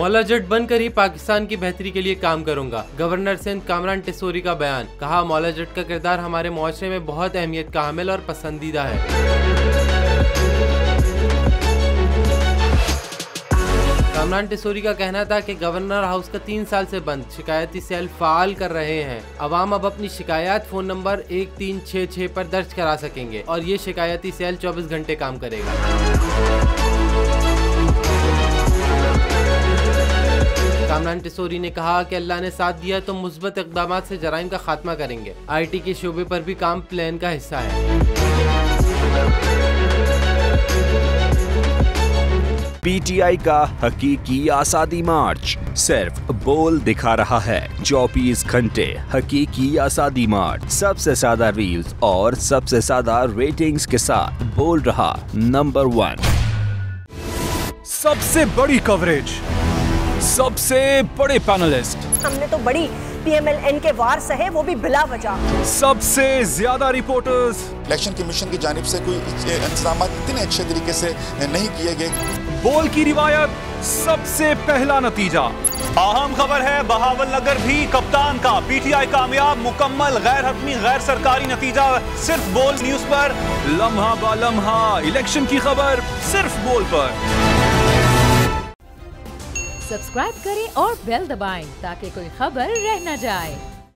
मौला जट बनकर ही पाकिस्तान की बेहतरी के लिए काम करूंगा। गवर्नर सिंध कामरान टिसोरी का बयान। कहा, मौला जट का किरदार हमारे मुआशरे में बहुत अहमियत का हामिल और पसंदीदा है। कामरान टिसोरी का कहना था कि गवर्नर हाउस का 3 साल से बंद शिकायती सेल फाल कर रहे हैं। अवाम अब अपनी शिकायत फ़ोन नंबर 1366 पर दर्ज करा सकेंगे और ये शिकायती सेल 24 घंटे काम करेगा। कामरान टिसोरी ने कहा कि अल्लाह ने साथ दिया तो मुस्बत इक़दामात से जराइम का खात्मा करेंगे। IT के शोबे पर भी काम प्लान का हिस्सा है। PTI का हकीकी आज़ादी मार्च सिर्फ बोल दिखा रहा है। 24 घंटे हकीकी आज़ादी मार्च, सबसे ज्यादा रील्स और सबसे ज्यादा रेटिंग्स के साथ बोल रहा नंबर 1। सबसे बड़ी कवरेज, सबसे बड़े पैनलिस्ट, हमने तो बड़ी PMLN के वार सहे, वो भी बिला वजह। सबसे ज्यादा रिपोर्टर्स। इलेक्शन कमीशन की जानिब से कोई इंतजाम इतने अच्छे तरीके से नहीं किए गए। बोल की रिवायत, सबसे पहला नतीजा। अहम खबर है, बहावल नगर भी कप्तान का। PTI कामयाब, मुकम्मल गैर हतमी गैर सरकारी नतीजा सिर्फ बोल न्यूज पर। लम्हा बा लम्हा इलेक्शन की खबर सिर्फ बोल पर। सब्सक्राइब करें और बेल दबाएं ताकि कोई खबर रह न जाए।